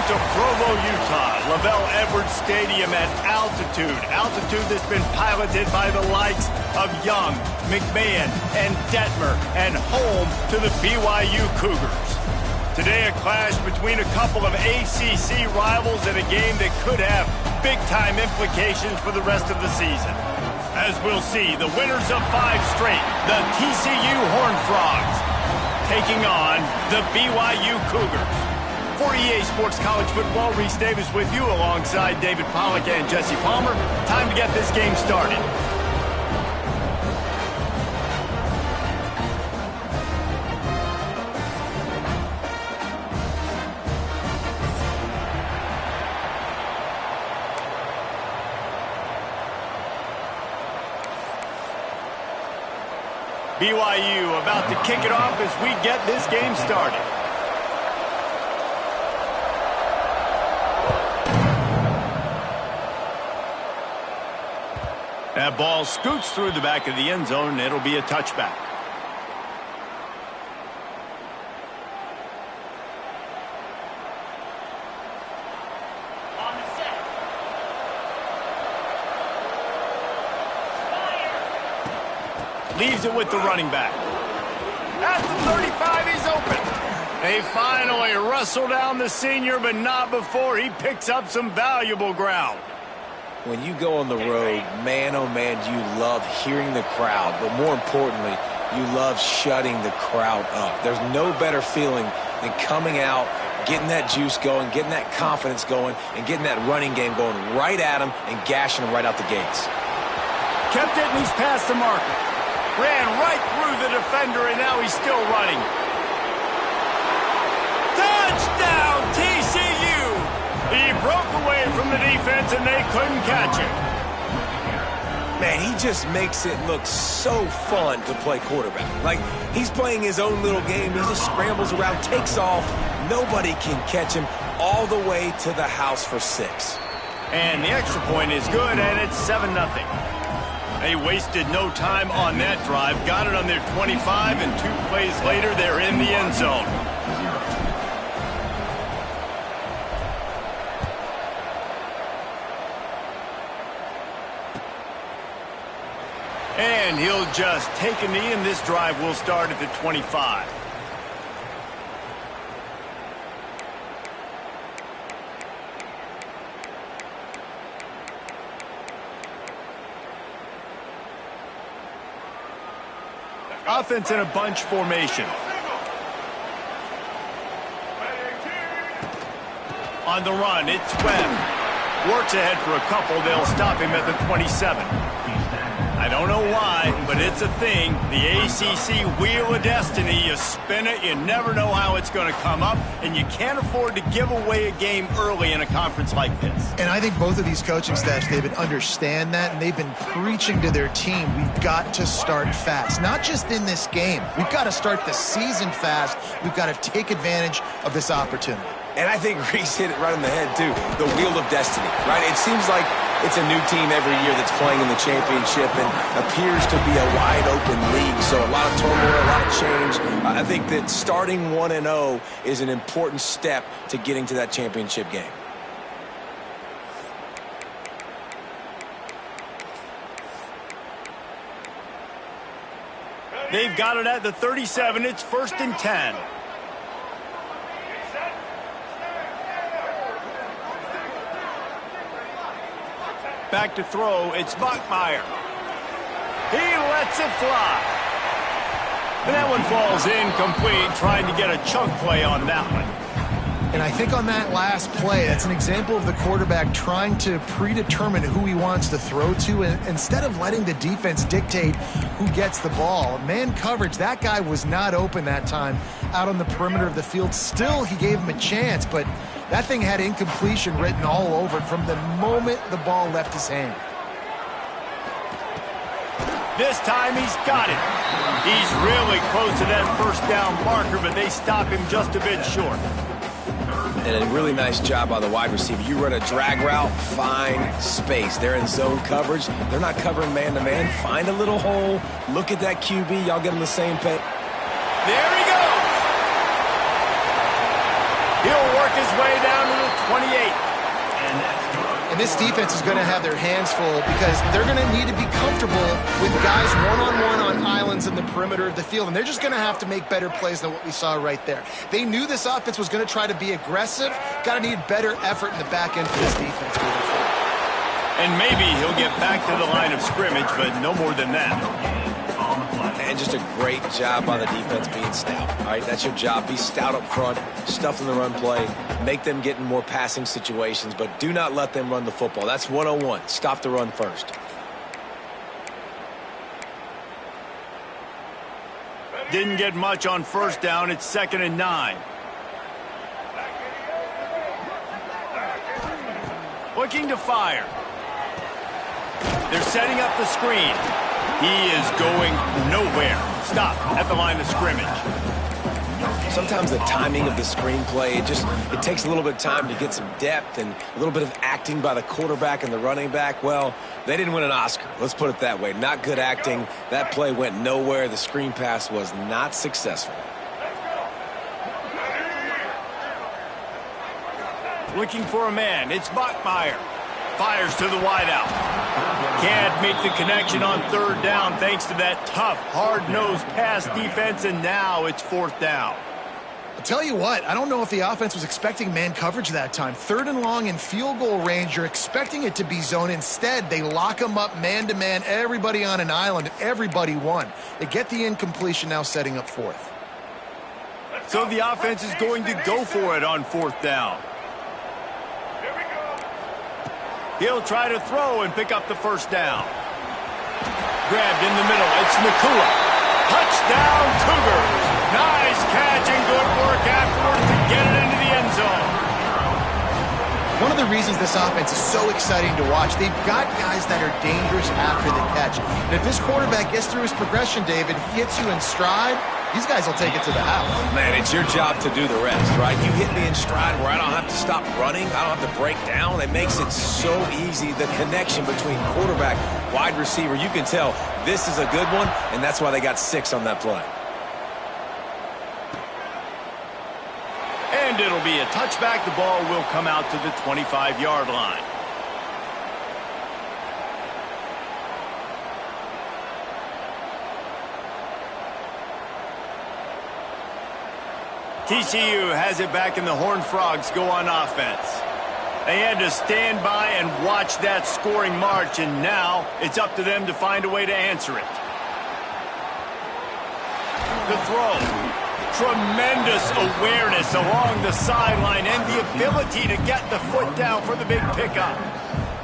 to Provo, Utah, Lavelle Edwards Stadium at altitude. Altitude that's been piloted by the likes of Young, McMahon, and Detmer, and home to the BYU Cougars. Today, a clash between a couple of ACC rivals in a game that could have big-time implications for the rest of the season. As we'll see, the winners of 5 straight, the TCU Horned Frogs, taking on the BYU Cougars. For EA Sports College Football, Reese Davis with you alongside David Pollack and Jesse Palmer. Time to get this game started. BYU about to kick it off as we get this game started. That ball scoots through the back of the end zone, and it'll be a touchback. Leaves it with the running back. At the 35, he's open. They finally wrestle down the senior, but not before he picks up some valuable ground. When you go on the road, man, oh man, do you love hearing the crowd, but more importantly, you love shutting the crowd up. There's no better feeling than coming out, getting that juice going, getting that confidence going, and getting that running game going right at him and gashing him right out the gates. Kept it, and he's past the marker. Ran right through the defender, and now he's still running. Touchdown, TCU! He broke away from the defense, and they couldn't catch him. Man, he just makes it look so fun to play quarterback. Like, he's playing his own little game. He just scrambles around, takes off. Nobody can catch him all the way to the house for 6. And the extra point is good, and it's 7-0. They wasted no time on that drive. Got it on their 25, and 2 plays later, they're in the end zone. And he'll just take a knee, and this drive will start at the 25. Offense in a bunch formation. On the run, it's Webb. Works ahead for a couple. They'll stop him at the 27. I don't know why, but it's a thing. The ACC Wheel of Destiny. You spin it, you never know how it's going to come up, and you can't afford to give away a game early in a conference like this. And I think both of these coaching staffs, David, understand that, and they've been preaching to their team, we've got to start fast. Not just in this game. We've got to start the season fast. We've got to take advantage of this opportunity. And I think Reese hit it right on the head, too. The Wheel of Destiny, right? It seems like it's a new team every year that's playing in the championship and appears to be a wide-open league. So a lot of turmoil, a lot of change. I think that starting 1-0 is an important step to getting to that championship game. They've got it at the 37. It's 1st and 10. Back to throw, it's Bachmeier. He lets it fly. And that one falls incomplete, trying to get a chunk play on that one. And I think on that last play, that's an example of the quarterback trying to predetermine who he wants to throw to, and instead of letting the defense dictate who gets the ball. Man coverage, that guy was not open that time out on the perimeter of the field. Still, he gave him a chance, but that thing had incompletion written all over it from the moment the ball left his hand. This time he's got it. He's really close to that first down marker, but they stop him just a bit short. And a really nice job by the wide receiver. You run a drag route, find space. They're in zone coverage. They're not covering man-to-man. Find a little hole. Look at that QB. Y'all get on the same page. There he goes. He'll work his way down to the 28. And this defense is going to have their hands full because they're going to need to be comfortable with guys one-on-one on islands in the perimeter of the field, and they're just going to have to make better plays than what we saw right there. They knew this offense was going to try to be aggressive. Got to need better effort in the back end for this defense moving forward. And maybe he'll get back to the line of scrimmage, but no more than that. And just a great job by the defense being stout. All right, that's your job. Be stout up front, stuff in the run play, make them get in more passing situations, but do not let them run the football. That's 101. Stop the run first. Didn't get much on first down. It's 2nd and 9. Looking to fire. They're setting up the screen. He is going nowhere. Stop at the line of scrimmage. Sometimes the timing of the screenplay, it takes a little bit of time to get some depth and a little bit of acting by the quarterback and the running back. Well, they didn't win an Oscar. Let's put it that way. Not good acting. That play went nowhere. The screen pass was not successful. Looking for a man. It's Bachmeier. Fires to the wideout. Can't make the connection on 3rd down thanks to that tough, hard-nosed pass defense, and now it's 4th down. I'll tell you what, I don't know if the offense was expecting man coverage that time. 3rd and long in field goal range, you're expecting it to be zone. Instead, they lock them up man-to-man, everybody on an island, and everybody won. They get the incompletion, now setting up 4th. So the offense is going to go for it on 4th down. He'll try to throw and pick up the 1st down. Grabbed in the middle. It's Nakua. Touchdown, Cougars. Nice catch and good work afterwards to get it into the end zone. One of the reasons this offense is so exciting to watch, they've got guys that are dangerous after the catch. And if this quarterback gets through his progression, David, hits you in stride, these guys will take it to the house. Man, it's your job to do the rest, right? You hit me in stride where I don't have to stop running. I don't have to break down. It makes it so easy, the connection between quarterback, wide receiver. You can tell this is a good one, and that's why they got 6 on that play. And it'll be a touchback. The ball will come out to the 25-yard line. TCU has it back, and the Horned Frogs go on offense. They had to stand by and watch that scoring march, and now it's up to them to find a way to answer it. The throw. Tremendous awareness along the sideline and the ability to get the foot down for the big pickup.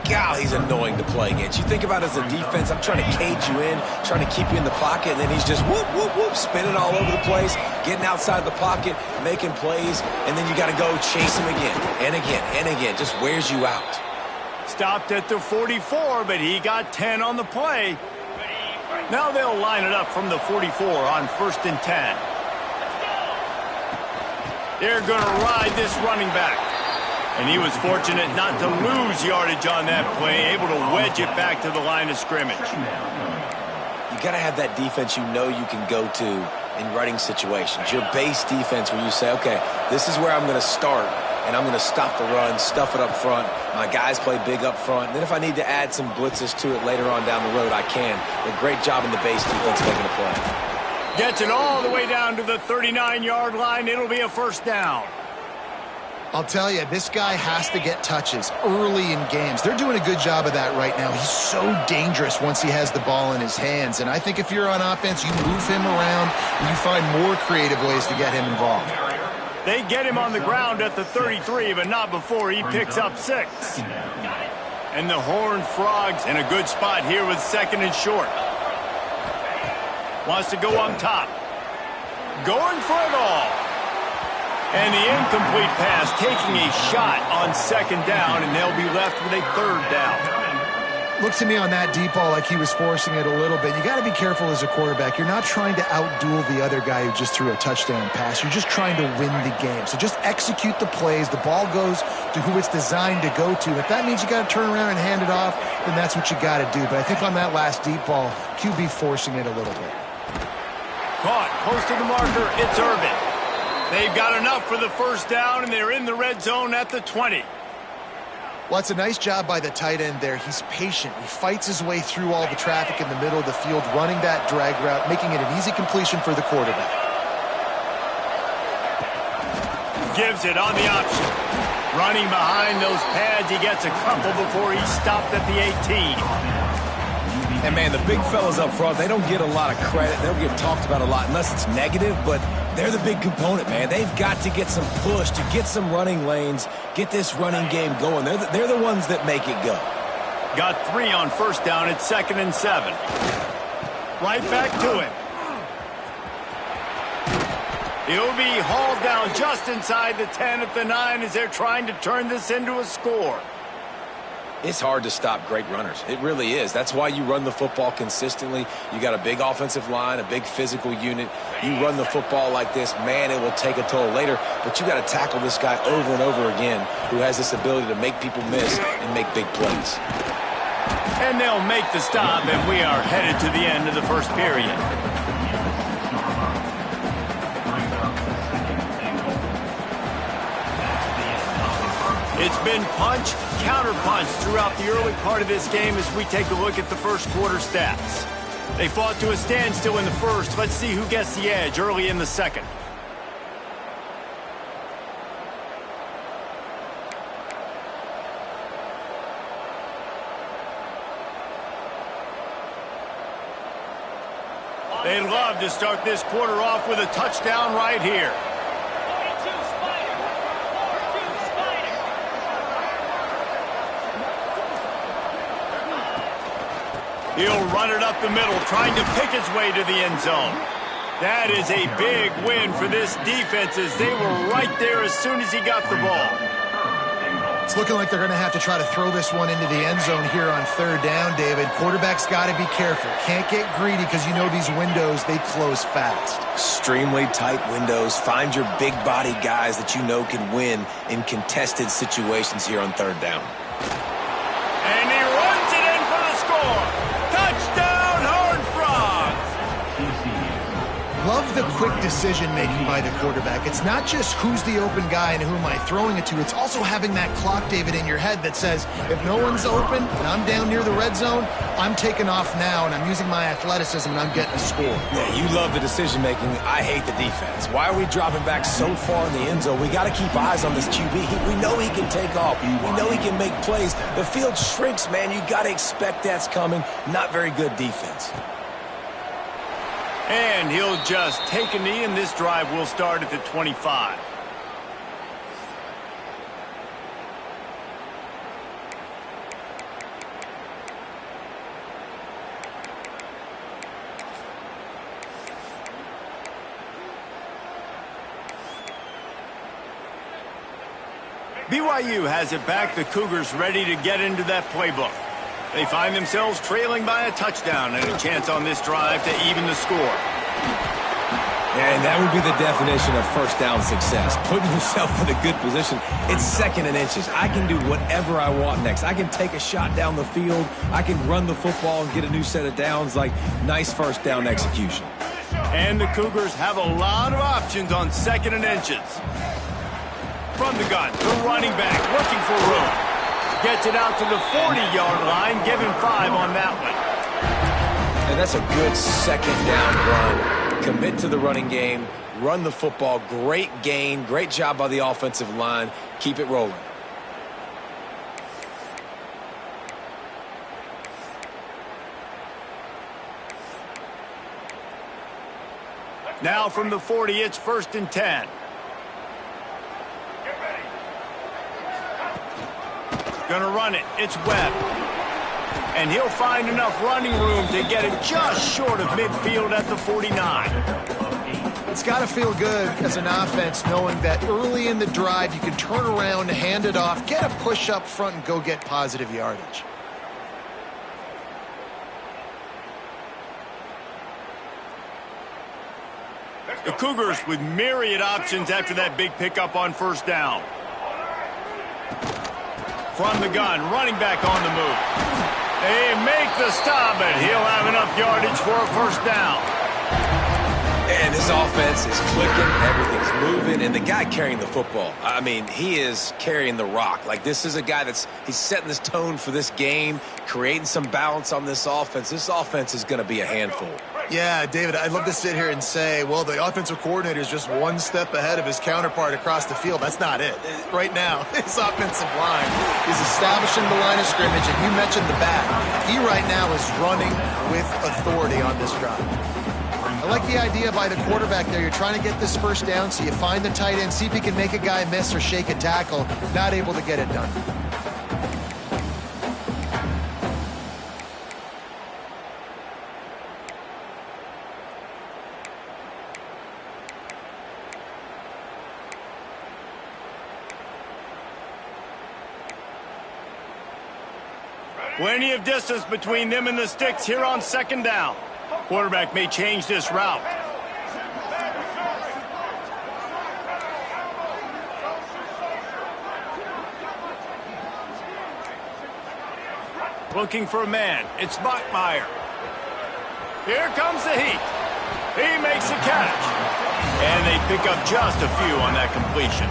God, he's annoying to play against. You think about it as a defense, I'm trying to cage you in, trying to keep you in the pocket, and then he's just whoop, whoop, whoop, spinning all over the place, getting outside the pocket, making plays, and then you got to go chase him again and again and again. Just wears you out. Stopped at the 44, but he got 10 on the play. Now they'll line it up from the 44 on 1st and 10. They're going to ride this running back. And he was fortunate not to lose yardage on that play, able to wedge it back to the line of scrimmage. You got to have that defense you know you can go to in running situations. Your base defense where you say, okay, this is where I'm going to start, and I'm going to stop the run, stuff it up front. My guys play big up front. And then if I need to add some blitzes to it later on down the road, I can. But great job in the base defense making a play. Gets it all the way down to the 39-yard line. It'll be a 1st down. I'll tell you, this guy has to get touches early in games. They're doing a good job of that right now. He's so dangerous once he has the ball in his hands. And I think if you're on offense, you move him around and you find more creative ways to get him involved. They get him on the ground at the 33, but not before he picks up 6. And the Horned Frogs in a good spot here with 2nd and short. Wants to go on top. Going for it all. And the incomplete pass taking a shot on 2nd down, and they'll be left with a 3rd down. Looked to me on that deep ball like he was forcing it a little bit. You got to be careful as a quarterback. You're not trying to outduel the other guy who just threw a touchdown pass. You're just trying to win the game. So just execute the plays. The ball goes to who it's designed to go to. If that means you got to turn around and hand it off, then that's what you got to do. But I think on that last deep ball, QB forcing it a little bit. Caught close to the marker. It's Irvin. They've got enough for the first down, and they're in the red zone at the 20. Well, it's a nice job by the tight end there. He's patient. He fights his way through all the traffic in the middle of the field, running that drag route, making it an easy completion for the quarterback. Gives it on the option. Running behind those pads, he gets a couple before he's stopped at the 18. And, man, the big fellas up front, they don't get a lot of credit. They don't get talked about a lot unless it's negative, but they're the big component, man. They've got to get some push, to get some running lanes, get this running game going. They're the ones that make it go. Got 3 on first down. It's 2nd and 7. Right back to him. He'll be hauled down just inside the 10 at the 9 as they're trying to turn this into a score. It's hard to stop great runners. It really is. That's why you run the football consistently. You got a big offensive line, a big physical unit. You run the football like this, man, it will take a toll later. But you got to tackle this guy over and over again who has this ability to make people miss and make big plays. And they'll make the stop, and we are headed to the end of the first period. It's been punch, counter-punch throughout the early part of this game as we take a look at the first quarter stats. They fought to a standstill in the first. Let's see who gets the edge early in the second. They'd love to start this quarter off with a touchdown right here. He'll run it up the middle, trying to pick his way to the end zone. That is a big win for this defense as they were right there as soon as he got the ball. It's looking like they're going to have to try to throw this one into the end zone here on 3rd down, David. Quarterback's got to be careful. Can't get greedy because you know these windows, they close fast. Extremely tight windows. Find your big body guys that you know can win in contested situations here on 3rd down. And he runs it in for the score. Touchdown, Horned Frogs! Love the quick decision-making by the quarterback. It's not just who's the open guy and who am I throwing it to. It's also having that clock, David, in your head that says, if no one's open and I'm down near the red zone, I'm taking off now and I'm using my athleticism and I'm getting a score. Yeah, you love the decision-making. I hate the defense. Why are we dropping back so far in the end zone? We got to keep eyes on this QB. We know he can take off. We know he can make plays. The field shrinks, man. You got to expect that's coming. Not very good defense. And he'll just take a knee, and this drive will start at the 25. BYU has it back. The Cougars ready to get into that playbook. They find themselves trailing by a touchdown and a chance on this drive to even the score. And that would be the definition of first down success. Putting yourself in a good position. It's 2nd and inches. I can do whatever I want next. I can take a shot down the field. I can run the football and get a new set of downs. Like, nice first down execution. And the Cougars have a lot of options on 2nd and inches. From the gun, the running back looking for room. Gets it out to the 40-yard line. Give him 5 on that one. And that's a good 2nd down run. Commit to the running game. Run the football. Great gain. Great job by the offensive line. Keep it rolling. Now from the 40, it's 1st and 10. Gonna run it. It's Webb. And he'll find enough running room to get it just short of midfield at the 49. It's got to feel good as an offense knowing that early in the drive you can turn around, hand it off, get a push up front, and go get positive yardage. The Cougars with myriad options after that big pickup on 1st down. From the gun, running back on the move. They make the stop, and he'll have enough yardage for a 1st down. And this offense is clicking, everything's moving, and the guy carrying the football, I mean, he is carrying the rock. Like, this is a guy he's setting this tone for this game, creating some balance on this offense. This offense is going to be a handful. Yeah, David, I'd love to sit here and say, well, the offensive coordinator is just one step ahead of his counterpart across the field. That's not it. Right now, his offensive line is establishing the line of scrimmage, and you mentioned the back. He right now is running with authority on this drive. I like the idea by the quarterback there. You're trying to get this first down, so you find the tight end, see if he can make a guy miss or shake a tackle. Not able to get it done. Plenty of distance between them and the sticks here on second down. Quarterback may change this route. Looking for a man. It's Bachmeyer. Here comes the heat. He makes a catch. And they pick up just a few on that completion.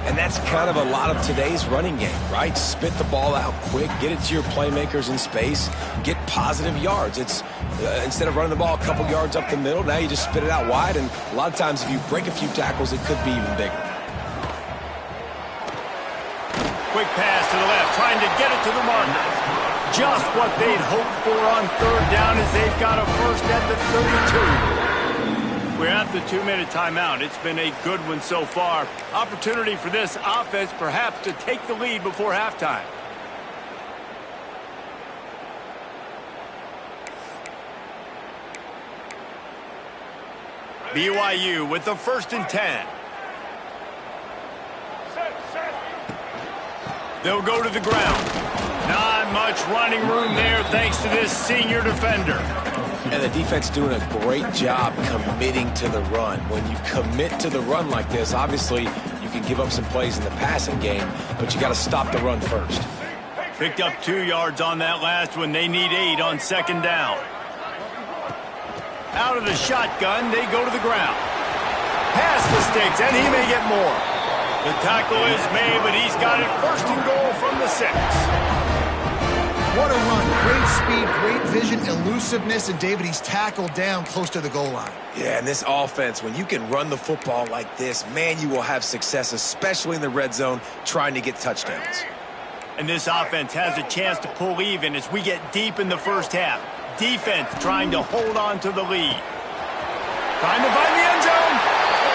And that's kind of a lot of today's running game, right? Spit the ball out quick, get it to your playmakers in space, get positive yards. It's instead of running the ball a couple yards up the middle, now you just spit it out wide, and a lot of times if you break a few tackles, it could be even bigger. Quick pass to the left, trying to get it to the marker. Just what they'd hoped for on third down as they've got a first at the 32. We're at the 2-minute timeout. It's been a good one so far. Opportunity for this offense perhaps to take the lead before halftime. BYU with the 1st and 10. They'll go to the ground. Not much running room there thanks to this senior defender. And the defense doing a great job committing to the run. When you commit to the run like this, obviously you can give up some plays in the passing game, but you got to stop the run first. Picked up 2 yards on that last one. They need 8 on second down. Out of the shotgun, they go to the ground. Past the sticks, and he may get more. The tackle is made, but he's got it 1st and goal from the 6. What a run. Great speed, great vision, elusiveness, and David, he's tackled down close to the goal line. Yeah, and this offense, when you can run the football like this, man, you will have success, especially in the red zone, trying to get touchdowns. And this offense has a chance to pull even as we get deep in the first half. Defense trying to hold on to the lead. Trying to find the end zone.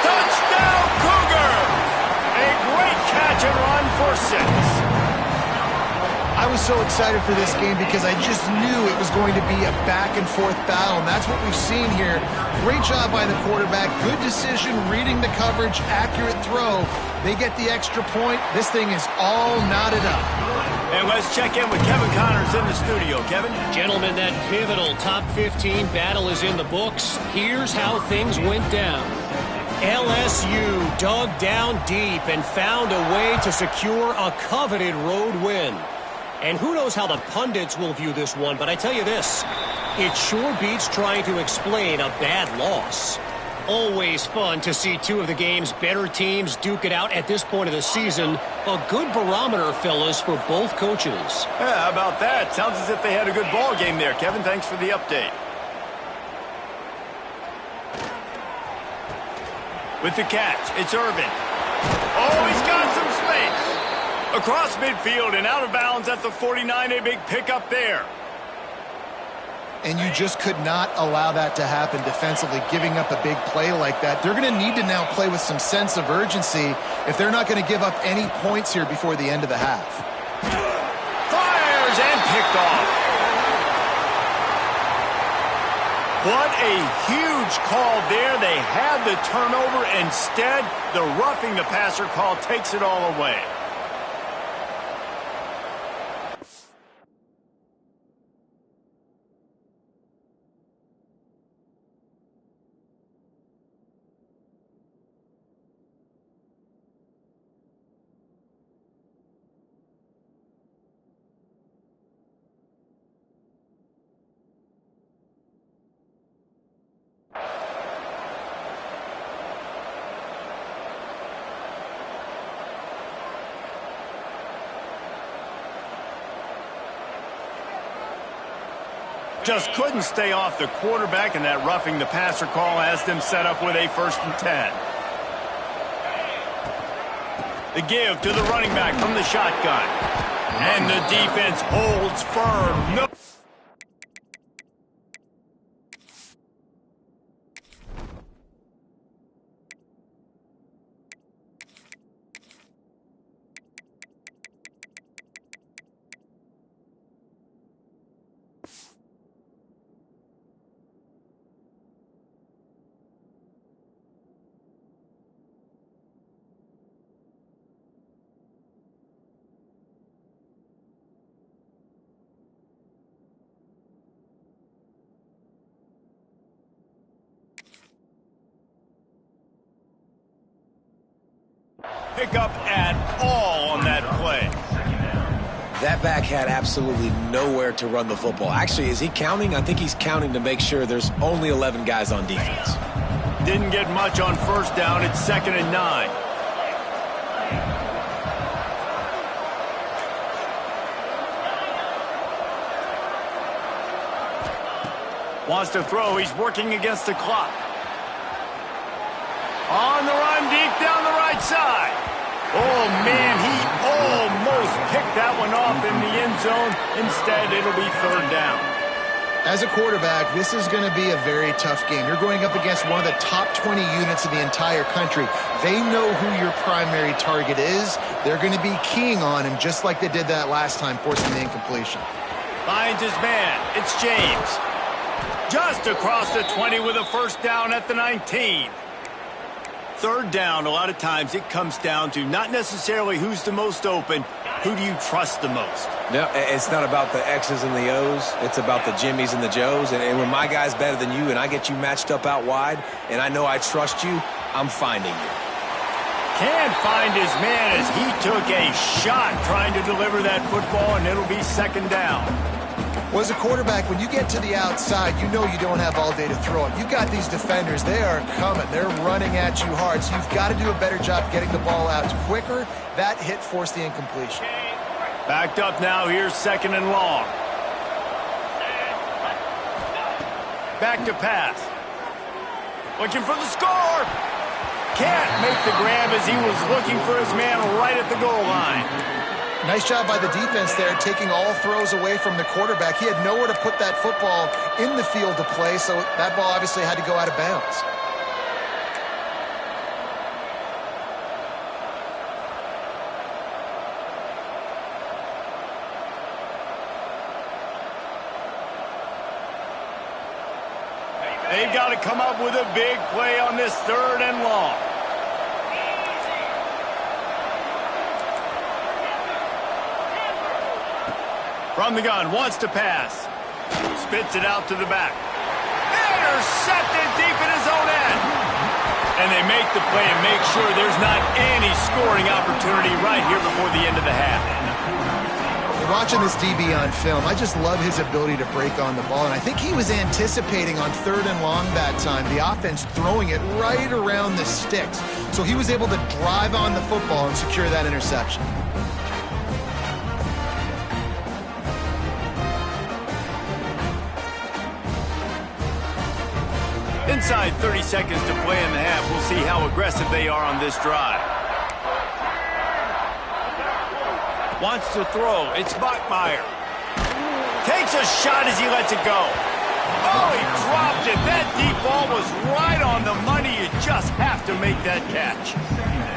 Touchdown, Cougar! A great catch and run for 6. I was so excited for this game because I just knew it was going to be a back-and-forth battle, and that's what we've seen here. Great job by the quarterback, good decision, reading the coverage, accurate throw. They get the extra point. This thing is all knotted up. And let's check in with Kevin Connors in the studio. Kevin? Gentlemen, that pivotal top 15 battle is in the books. Here's how things went down. LSU dug down deep and found a way to secure a coveted road win. And who knows how the pundits will view this one, but I tell you this, it sure beats trying to explain a bad loss. Always fun to see 2 of the game's better teams duke it out at this point of the season. A good barometer, fellas, for both coaches. Yeah, how about that? Sounds as if they had a good ball game there. Kevin, thanks for the update. With the catch, it's Irvin. Oh, he's got some space. Across midfield and out of bounds at the 49, a big pickup there. And you just could not allow that to happen defensively, giving up a big play like that. They're going to need to now play with some sense of urgency if they're not going to give up any points here before the end of the half. Fires and picked off. What a huge call there. They had the turnover. Instead, the roughing the passer call takes it all away. Just couldn't stay off the quarterback, and that roughing the passer call has them set up with a 1st and 10. The give to the running back from the shotgun. And the defense holds firm. No. Pick up at all on that play. That back had absolutely nowhere to run the football. Actually, is he counting? I think he's counting to make sure there's only 11 guys on defense. Didn't get much on 1st down. It's 2nd and 9. Wants to throw. He's working against the clock. On the run, deep down the right side. Oh, man, he almost picked that one off in the end zone. Instead, it'll be 3rd down. As a quarterback, this is going to be a very tough game. You're going up against one of the top 20 units in the entire country. They know who your primary target is. They're going to be keying on him just like they did that last time, forcing the incompletion. Finds his man. It's James. Just across the 20 with a 1st down at the 19. 3rd down, a lot of times it comes down to not necessarily who's the most open, who do you trust the most? No, it's not about the X's and the O's. It's about the Jimmies and the Joes. And when my guy's better than you and I get you matched up out wide and I know I trust you, I'm finding you. Can't find his man as he took a shot trying to deliver that football, and it'll be 2nd down. Well, as a quarterback, when you get to the outside, you know you don't have all day to throw it. You've got these defenders. They are coming. They're running at you hard. So you've got to do a better job getting the ball out quicker. That hit forced the incompletion. Backed up now. Here's 2nd and long. Back to pass. Looking for the score. Can't make the grab as he was looking for his man right at the goal line. Nice job by the defense there, taking all throws away from the quarterback. He had nowhere to put that football in the field to play, so that ball obviously had to go out of bounds. They've got to come up with a big play on this 3rd and long. From the gun, wants to pass. Spits it out to the back. Intercepted deep in his own end. And they make the play and make sure there's not any scoring opportunity right here before the end of the half. Watching this DB on film, I just love his ability to break on the ball. And I think he was anticipating on 3rd and long that time, the offense throwing it right around the sticks. So he was able to drive on the football and secure that interception. Inside 30 seconds to play in the half. We'll see how aggressive they are on this drive. Wants to throw. It's Bachmeier. Takes a shot as he lets it go. Oh, he dropped it. That deep ball was right on the money. You just have to make that catch.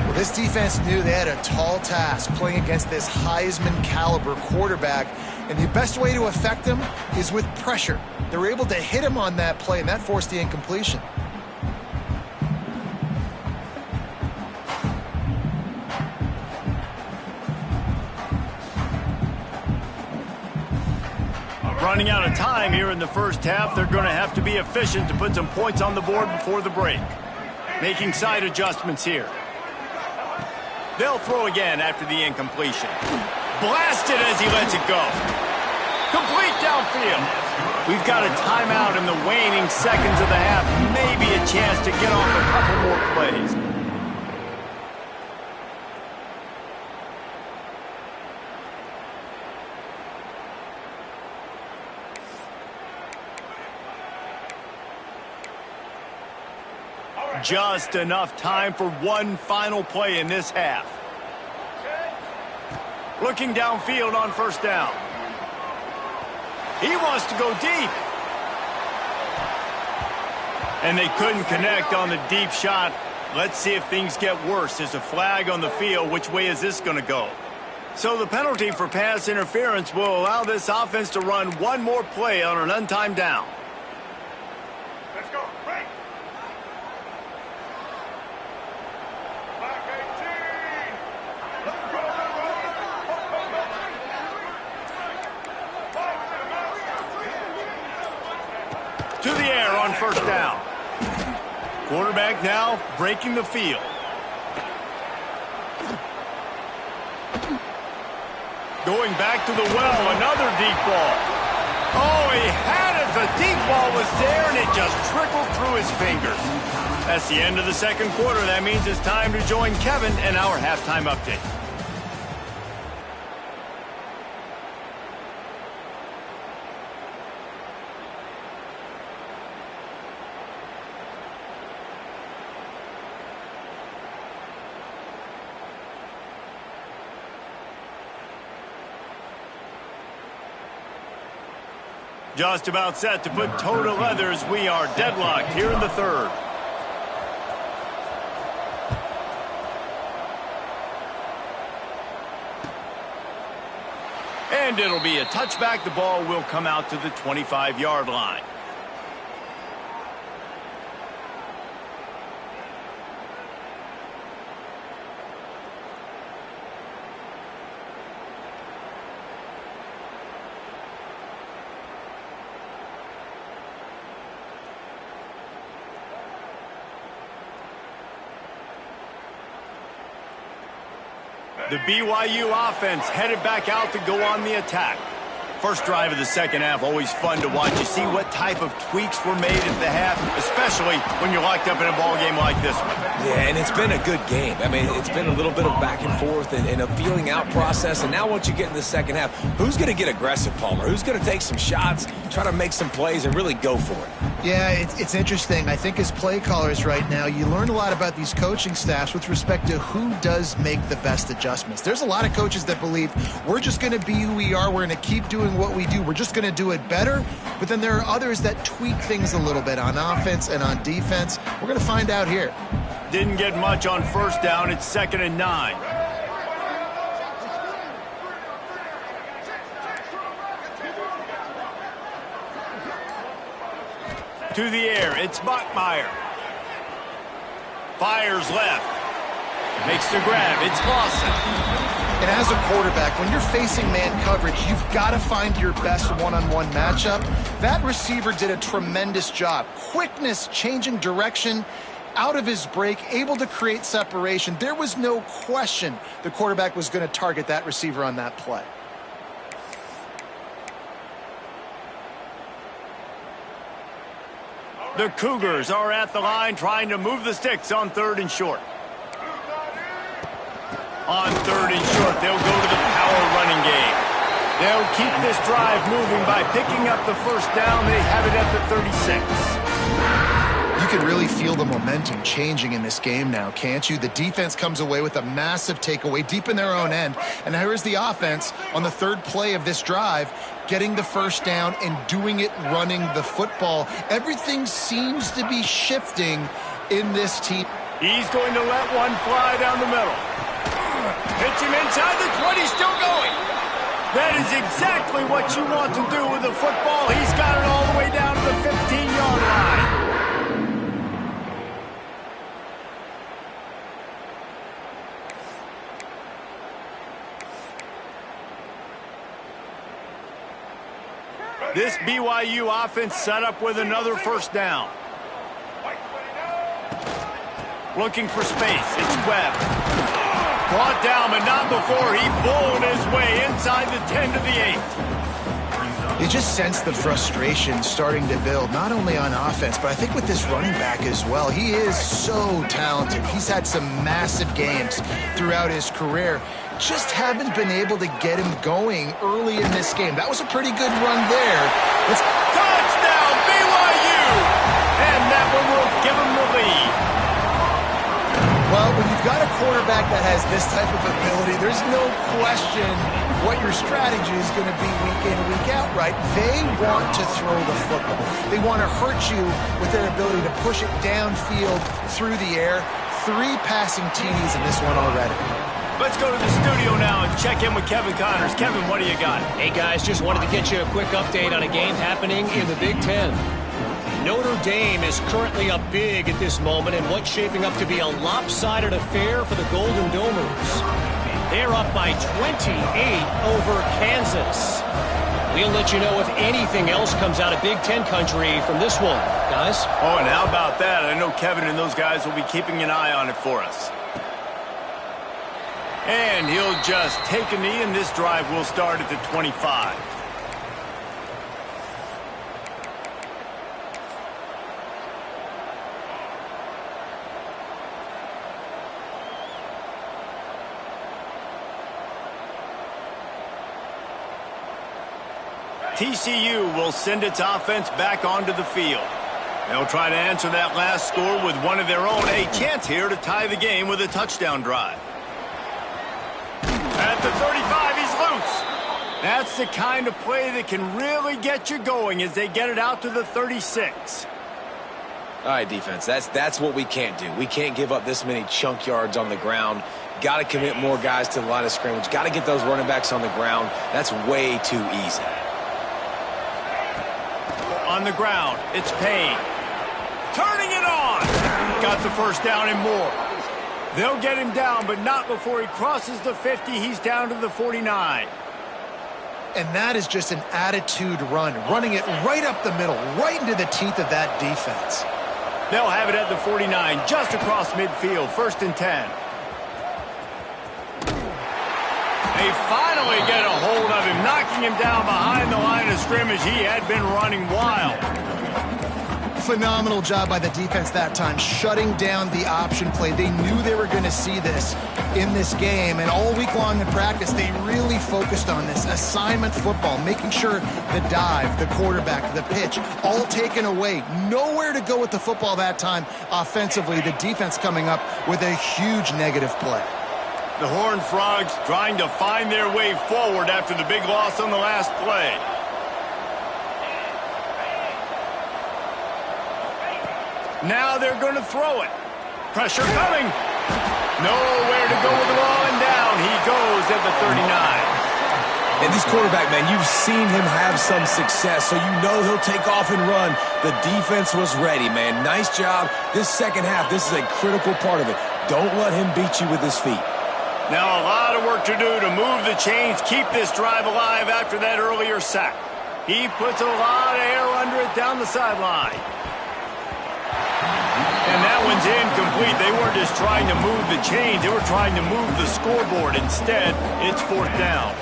Well, this defense knew they had a tall task playing against this Heisman caliber quarterback. And the best way to affect him is with pressure. They were able to hit him on that play, and that forced the incompletion. Running out of time here in the 1st half. They're going to have to be efficient to put some points on the board before the break. Making side adjustments here. They'll throw again after the incompletion. Blasted as he lets it go. Complete downfield. We've got a timeout in the waning seconds of the half. Maybe a chance to get off a couple more plays. Just enough time for one final play in this half. Looking downfield on first down. He wants to go deep. And they couldn't connect on the deep shot. Let's see if things get worse. There's a flag on the field. Which way is this going to go? So the penalty for pass interference will allow this offense to run one more play on an untimed down. Let's go. Break. Back 18. Let's go. To the air on first down. Quarterback now breaking the field. Going back to the well, another deep ball. Oh, he had it. The deep ball was there, and it just trickled through his fingers. That's the end of the second quarter. That means it's time to join Kevin in our halftime update. Just about set to put toe to leather as we are deadlocked here in the third. And it'll be a touchback. The ball will come out to the 25-yard line. The BYU offense headed back out to go on the attack. First drive of the second half, always fun to watch. You see what type of tweaks were made at the half, especially when you're locked up in a ball game like this one. Yeah, and it's been a good game. I mean, it's been a little bit of back and forth and a feeling out process. And now once you get in the second half, who's going to get aggressive, Palmer? Who's going to take some shots, try to make some plays, and really go for it? Yeah, it's interesting. I think as play callers right now, you learn a lot about these coaching staffs with respect to who does make the best adjustments. There's a lot of coaches that believe we're just going to be who we are. We're going to keep doing what we do. We're just going to do it better. But then there are others that tweak things a little bit on offense and on defense. We're going to find out here. Didn't get much on first down. It's 2nd and 9. To the air, it's Bachmeier. Fires left. Makes the grab, it's Lawson. And as a quarterback, when you're facing man coverage, you've got to find your best one-on-one matchup. That receiver did a tremendous job. Quickness, changing direction, out of his break, able to create separation. There was no question the quarterback was going to target that receiver on that play. The Cougars are at the line trying to move the sticks on 3rd and short. On 3rd and short, they'll go to the power running game. They'll keep this drive moving by picking up the first down. They have it at the 36. You can really feel the momentum changing in this game now, can't you? The defense comes away with a massive takeaway deep in their own end. And here's the offense on the 3rd play of this drive, getting the first down and doing it running the football. Everything seems to be shifting in this team. He's going to let one fly down the middle. Hits him inside the 20, still going. That is exactly what you want to do with the football. He's got it all the way down to the 15-yard line. This BYU offense set up with another first down. Looking for space. It's Webb. Brought down, but not before he bowled his way inside the 10 to the 8. You just sense the frustration starting to build, not only on offense, but I think with this running back as well. He is so talented. He's had some massive games throughout his career. Just haven't been able to get him going early in this game. That was a pretty good run there. Touchdown, BYU! And that one will give him the lead. Well, when you've got a quarterback that has this type of ability, there's no question what your strategy is going to be week in, week out, right? They want to throw the football. They want to hurt you with their ability to push it downfield through the air. 3 passing TDs in this one already. Let's go to the studio now and check in with Kevin Connors. Kevin, what do you got? Hey, guys, just wanted to get you a quick update on a game happening in the Big Ten. Notre Dame is currently up big at this moment in what's shaping up to be a lopsided affair for the Golden Domers. They're up by 28 over Kansas. We'll let you know if anything else comes out of Big Ten country from this one, guys. Oh, and how about that? I know Kevin and those guys will be keeping an eye on it for us. And he'll just take a knee, and this drive will start at the 25. TCU will send its offense back onto the field. They'll try to answer that last score with one of their own. A chance here to tie the game with a touchdown drive. At the 35, he's loose. That's the kind of play that can really get you going as they get it out to the 36. All right, defense, that's what we can't do. We can't give up this many chunk yards on the ground. Got to commit more guys to the line of scrimmage. Got to get those running backs on the ground. That's way too easy. On the ground, it's Payne. Turning it on. Got the first down and more. They'll get him down, but not before he crosses the 50. He's down to the 49. And that is just an attitude run, running it right up the middle, right into the teeth of that defense. They'll have it at the 49, just across midfield, 1st and 10. They finally get a hold of him, knocking him down behind the line of scrimmage. He had been running wild. Phenomenal job by the defense that time, shutting down the option play. They knew they were going to see this in this game, and all week long in practice, they really focused on this assignment football, making sure the dive, the quarterback, the pitch, all taken away. Nowhere to go with the football that time offensively. The defense coming up with a huge negative play. The Horned Frogs trying to find their way forward after the big loss on the last play. Now they're going to throw it. Pressure coming. Nowhere to go with the ball, and down he goes at the 39. And this quarterback, man, you've seen him have some success, so you know he'll take off and run. The defense was ready, man. Nice job. This second half, this is a critical part of it. Don't let him beat you with his feet. Now a lot of work to do to move the chains, keep this drive alive after that earlier sack. He puts a lot of air under it down the sideline. And that one's incomplete. They weren't just trying to move the chains, they were trying to move the scoreboard. Instead, it's 4th down.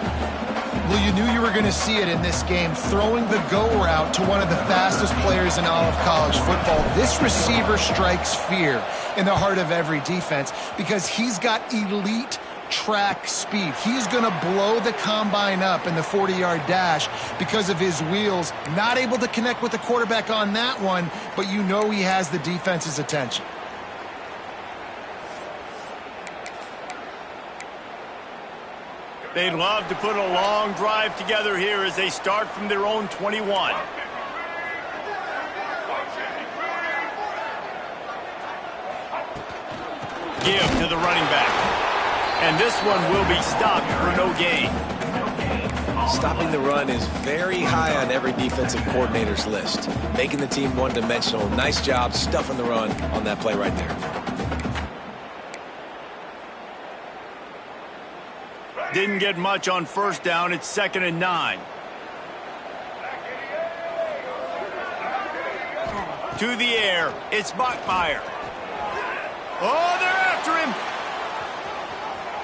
Well, you knew you were going to see it in this game, throwing the go route to one of the fastest players in all of college football. This receiver strikes fear in the heart of every defense because he's got elite track speed. He's going to blow the combine up in the 40-yard dash because of his wheels. Not able to connect with the quarterback on that one, but you know he has the defense's attention. They'd love to put a long drive together here as they start from their own 21. Give to the running back. And this one will be stopped for no gain. Stopping the run is very high on every defensive coordinator's list. Making the team one-dimensional. Nice job stuffing the run on that play right there. Didn't get much on 1st down. It's 2nd and 9. To the air. It's Bachmeier. Oh, they're after him.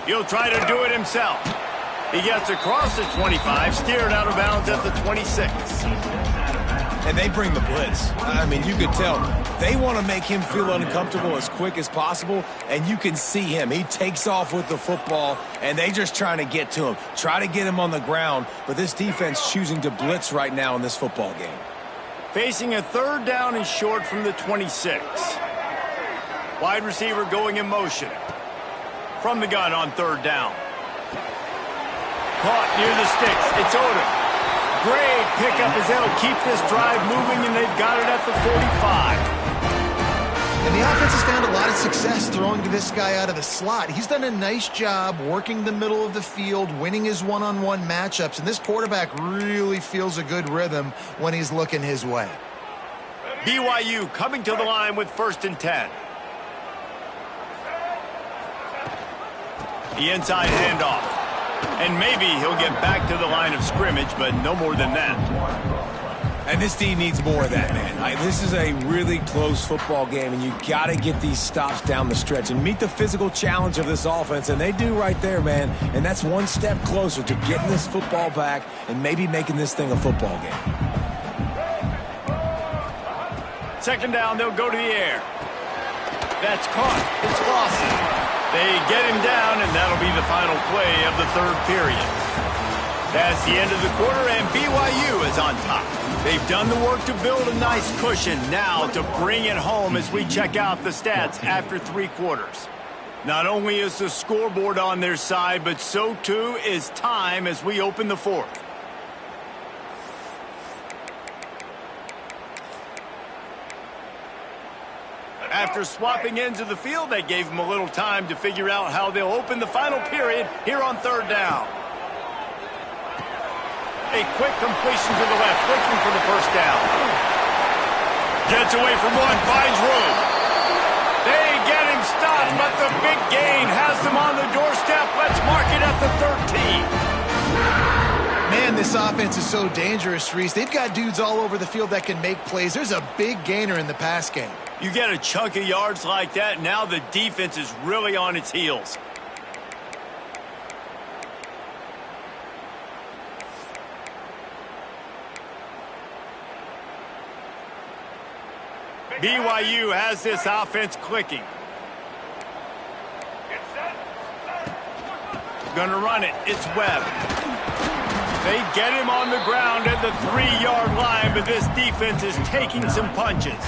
He'll try to do it himself. He gets across the 25, steered out of bounds at the 26. And they bring the blitz. I mean, you could tell they want to make him feel uncomfortable as quick as possible, and you can see him. He takes off with the football, and they just trying to get to him, try to get him on the ground, but this defense choosing to blitz right now in this football game. Facing a 3rd down and short from the 26. Wide receiver going in motion. From the gun on third down. Caught near the sticks. It's Odom. Great pickup as they'll keep this drive moving, and they've got it at the 45. And the offense has found a lot of success throwing to this guy out of the slot. He's done a nice job working the middle of the field, winning his one-on-one matchups, and this quarterback really feels a good rhythm when he's looking his way. BYU coming to the line with 1st and 10. The inside handoff. And maybe he'll get back to the line of scrimmage, but no more than that. And this team needs more of that, man. This is a really close football game, and you got to get these stops down the stretch and meet the physical challenge of this offense, and they do right there, man. And that's one step closer to getting this football back and maybe making this thing a football game. 2nd down, they'll go to the air. That's caught. It's Lawson. They get him down, and that'll be the final play of the 3rd period. That's the end of the quarter, and BYU is on top. They've done the work to build a nice cushion. Now to bring it home as we check out the stats after 3 quarters. Not only is the scoreboard on their side, but so too is time as we open the 4th. After swapping ends of the field, they gave them a little time to figure out how they'll open the final period here on 3rd down. A quick completion to the left, looking for the 1st down. Gets away from one, finds room. They get him stopped, but the big gain has them on the doorstep. Let's mark it at the 13. Man, this offense is so dangerous, Reese. They've got dudes all over the field that can make plays. There's a big gainer in the pass game. You get a chunk of yards like that, now the defense is really on its heels. BYU has this offense clicking. Gonna run it. It's Webb. They get him on the ground at the 3-yard line, but this defense is taking some punches.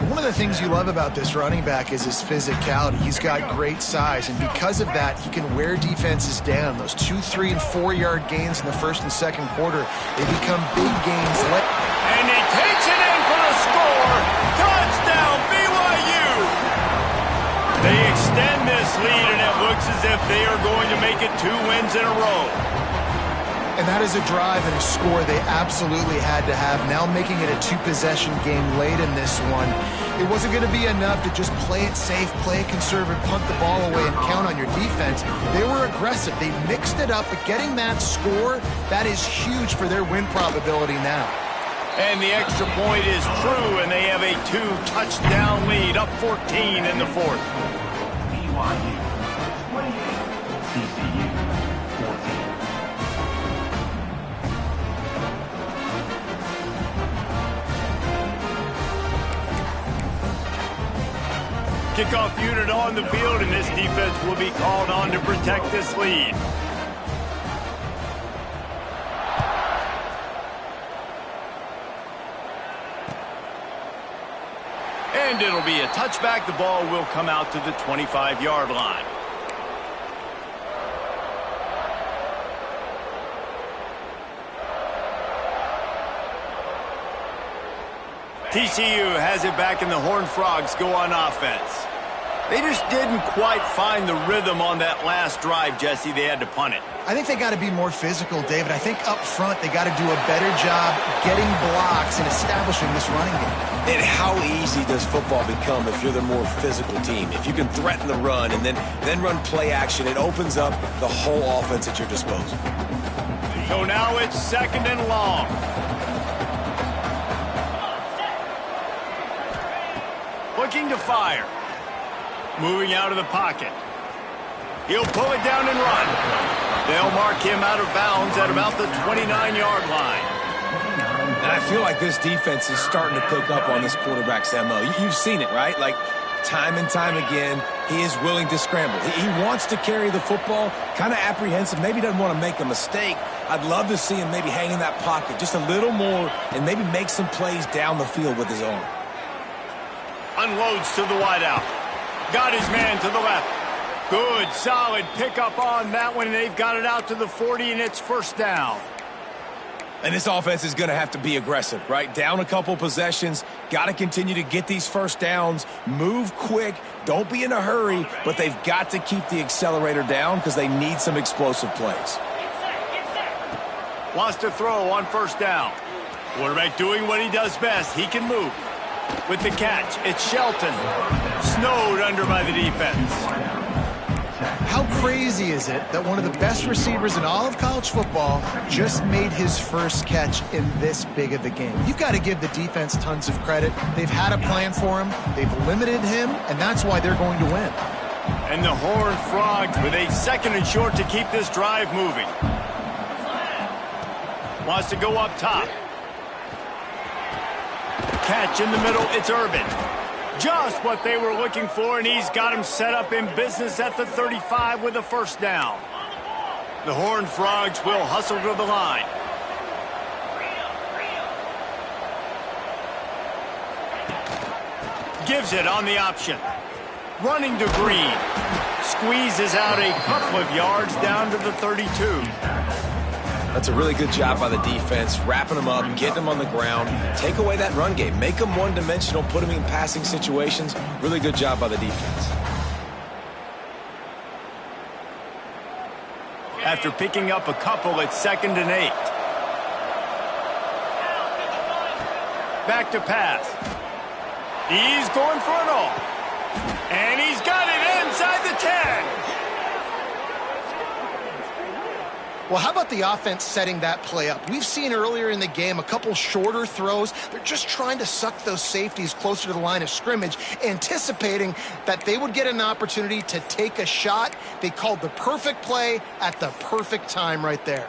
One of the things you love about this running back is his physicality. He's got great size, and because of that, he can wear defenses down. Those 2-, 3-, and 4-yard gains in the 1st and 2nd quarter, they become big gains. And he takes it in for the score. Touchdown, BYU! They extend this lead, and it looks as if they are going to make it 2 wins in a row. And that is a drive and a score they absolutely had to have. Now making it a 2-possession game late in this one. It wasn't going to be enough to just play it safe, play it conservative, punt the ball away, and count on your defense. They were aggressive. They mixed it up, but getting that score, that is huge for their win probability now. And the extra point is true, and they have a 2-touchdown lead, up 14 in the 4th. BYU 28, TCU 14. Kickoff unit on the field, and this defense will be called on to protect this lead. And it'll be a touchback. The ball will come out to the 25-yard line. TCU has it back, and the Horned Frogs go on offense. They just didn't quite find the rhythm on that last drive, Jesse. They had to punt it. I think they got to be more physical, David. I think up front they got to do a better job getting blocks and establishing this running game. And how easy does football become if you're the more physical team? If you can threaten the run and then run play action, it opens up the whole offense at your disposal. So now it's 2nd and long. Looking to fire. Moving out of the pocket. He'll pull it down and run. They'll mark him out of bounds at about the 29-yard line. And I feel like this defense is starting to pick up on this quarterback's MO. You've seen it, right? Like, time and time again, he is willing to scramble. He wants to carry the football, kind of apprehensive, maybe doesn't want to make a mistake. I'd love to see him maybe hang in that pocket just a little more and maybe make some plays down the field with his arm. Unloads to the wideout. Got his man to the left. Good, solid pickup on that one. They've got it out to the 40, and it's first down. And this offense is going to have to be aggressive, right? Down a couple possessions, got to continue to get these first downs, move quick, don't be in a hurry, but they've got to keep the accelerator down because they need some explosive plays. Wants to throw on first down. Quarterback doing what he does best. He can move. With the catch, it's Shelton. Snowed under by the defense. How crazy is it that one of the best receivers in all of college football just made his first catch in this big of a game? You've got to give the defense tons of credit. They've had a plan for him. They've limited him, and that's why they're going to win. And the Horned Frogs with a 2nd and short to keep this drive moving. Wants to go up top. Catch in the middle, it's Urban. Just what they were looking for, and he's got him set up in business at the 35 with a first down. The Horned Frogs will hustle to the line. Gives it on the option. Running to Green. Squeezes out a couple of yards down to the 32. That's a really good job by the defense, wrapping them up, getting them on the ground, take away that run game, make them one-dimensional, put them in passing situations. Really good job by the defense. After picking up a couple, it's 2nd and 8. Back to pass. He's going for it all. And he's got it inside the 10. Well, how about the offense setting that play up? We've seen earlier in the game a couple shorter throws. They're just trying to suck those safeties closer to the line of scrimmage, anticipating that they would get an opportunity to take a shot. They called the perfect play at the perfect time right there.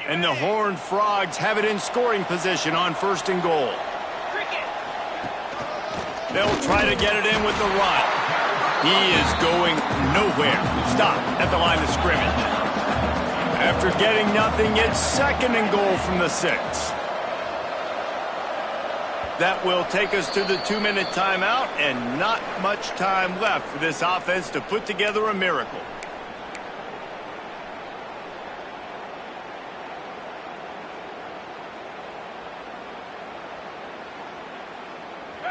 And the Horned Frogs have it in scoring position on 1st and goal. They'll try to get it in with the run. He is going nowhere. Stop at the line of scrimmage. After getting nothing, it's 2nd and goal from the 6. That will take us to the 2-minute timeout, and not much time left for this offense to put together a miracle.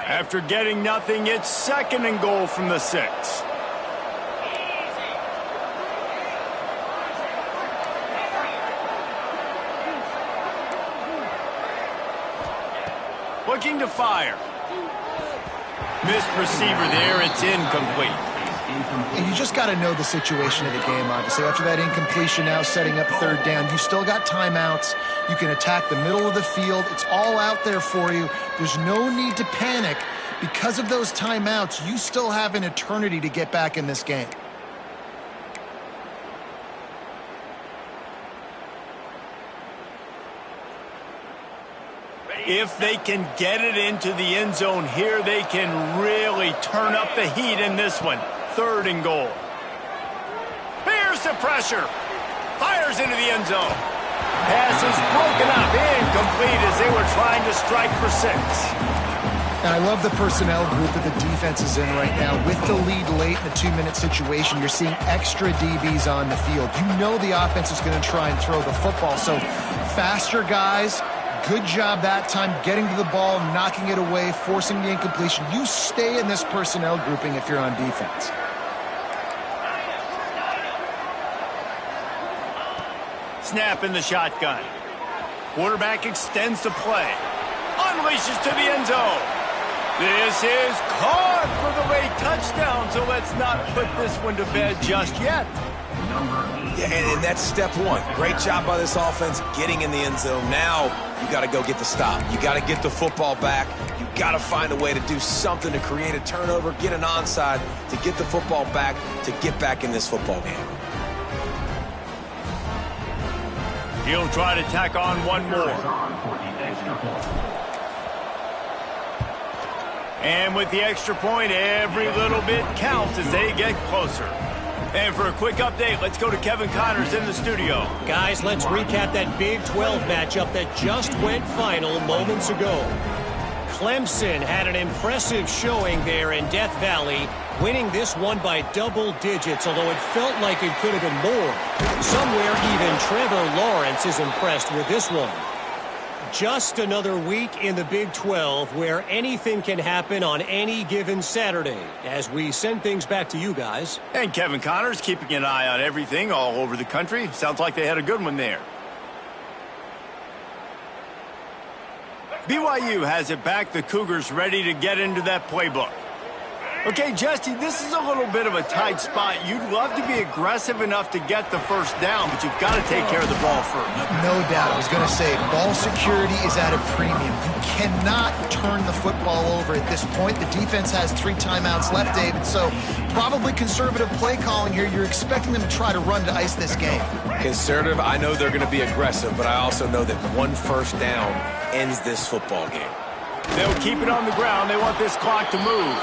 After getting nothing, it's 2nd and goal from the 6. Looking to fire. Missed receiver there, it's incomplete. And you just got to know the situation of the game, obviously. After that incompletion, now setting up 3rd down, you still got timeouts. You can attack the middle of the field. It's all out there for you. There's no need to panic. Because of those timeouts, you still have an eternity to get back in this game. If they can get it into the end zone here, they can really turn up the heat in this one. 3rd and goal. Here's the pressure. Fires into the end zone. Pass is broken up, incomplete as they were trying to strike for 6. And I love the personnel group that the defense is in right now. With the lead late in a 2-minute situation, you're seeing extra DBs on the field. You know the offense is going to try and throw the football. So faster guys, good job that time getting to the ball, knocking it away, forcing the incompletion. You stay in this personnel grouping if you're on defense. Snap in the shotgun. Quarterback extends the play. Unleashes to the end zone. This is caught for the late touchdown, so let's not put this one to bed just yet. Yeah, and that's step 1. Great job by this offense getting in the end zone. Now you got to go get the stop. You got to get the football back. You got to find a way to do something to create a turnover, get an onside, to get the football back, to get back in this football game. He'll try to tack on one more. And with the extra point, every little bit counts as they get closer. And for a quick update, let's go to Kevin Connors in the studio. Guys, let's recap that Big 12 matchup that just went final moments ago. Clemson had an impressive showing there in Death Valley, winning this one by double digits, although it felt like it could have been more. Somewhere even Trevor Lawrence is impressed with this one. Just another week in the Big 12 where anything can happen on any given Saturday. As we send things back to you guys. And Kevin Connors keeping an eye on everything all over the country. Sounds like they had a good one there. BYU has it back. The Cougars ready to get into that playbook. Okay, Jesse, this is a little bit of a tight spot. You'd love to be aggressive enough to get the first down, but you've got to take care of the ball first. No doubt. I was going to say, ball security is at a premium. You cannot turn the football over at this point. The defense has 3 timeouts left, David, so probably conservative play calling here. You're expecting them to try to run to ice this game. Conservative, I know they're going to be aggressive, but I also know that one first down ends this football game. They'll keep it on the ground. They want this clock to move.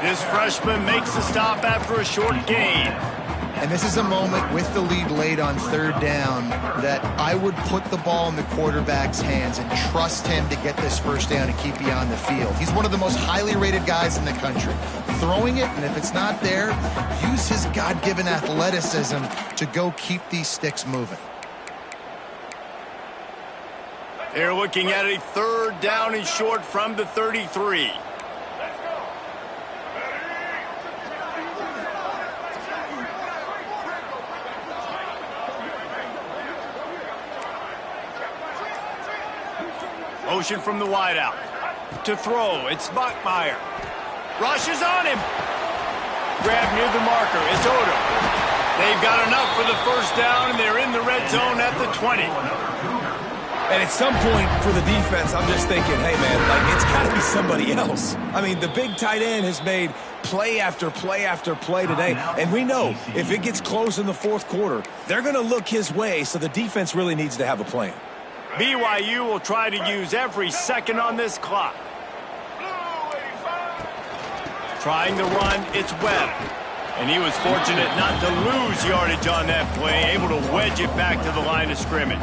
This freshman makes the stop after a short gain. And this is a moment with the lead late on 3rd down that I would put the ball in the quarterback's hands and trust him to get this first down and keep you on the field. He's one of the most highly rated guys in the country. Throwing it, and if it's not there, use his God-given athleticism to go keep these sticks moving. They're looking at a 3rd down and short from the 33. Motion from the wideout. To throw, it's Bachmeier. Rushes on him. Grab near the marker, it's Odom. They've got enough for the first down, and they're in the red zone at the 20. And at some point for the defense, I'm just thinking, hey, man, like, it's got to be somebody else. I mean, the big tight end has made play after play after play today. And we know if it gets close in the 4th quarter, they're going to look his way, so the defense really needs to have a plan. BYU will try to use every second on this clock. Trying to run, it's Webb. And he was fortunate not to lose yardage on that play, able to wedge it back to the line of scrimmage.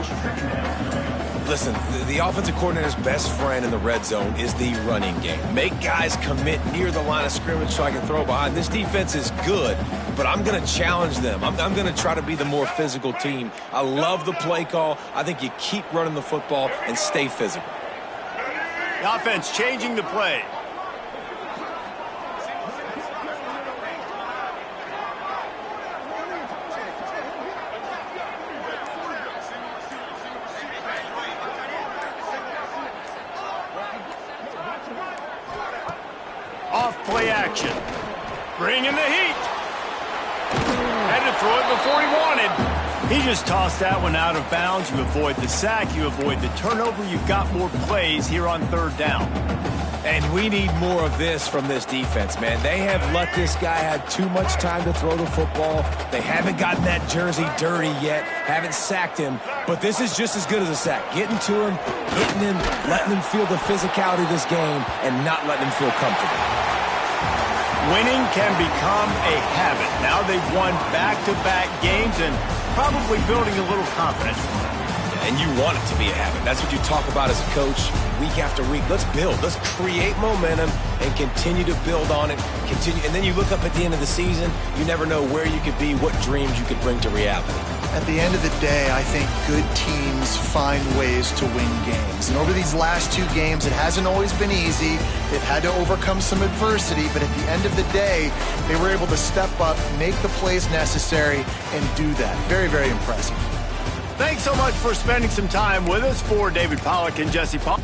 Listen, the offensive coordinator's best friend in the red zone is the running game. Make guys commit near the line of scrimmage so I can throw behind. This defense is good, but I'm going to challenge them. I'm going to try to be the more physical team. I love the play call. I think you keep running the football and stay physical. The offense changing the play. Off-play action. Bringing the heat. Had to throw it before he wanted. He just tossed that one out of bounds. You avoid the sack. You avoid the turnover. You've got more plays here on 3rd down. And we need more of this from this defense, man. They have let this guy have too much time to throw the football. They haven't gotten that jersey dirty yet, haven't sacked him. But this is just as good as a sack. Getting to him, hitting him, letting him feel the physicality of this game, and not letting him feel comfortable. Winning can become a habit. Now they've won back-to-back games and probably building a little confidence. And you want it to be a habit. That's what you talk about as a coach week after week. Let's build. Let's create momentum and continue to build on it. And then you look up at the end of the season, you never know where you could be, what dreams you could bring to reality. At the end of the day, I think good teams find ways to win games. And over these last 2 games, it hasn't always been easy. They've had to overcome some adversity, but at the end of the day, they were able to step up, make the plays necessary, and do that. Very, very impressive. Thanks so much for spending some time with us. For David Pollack and Jesse Paul.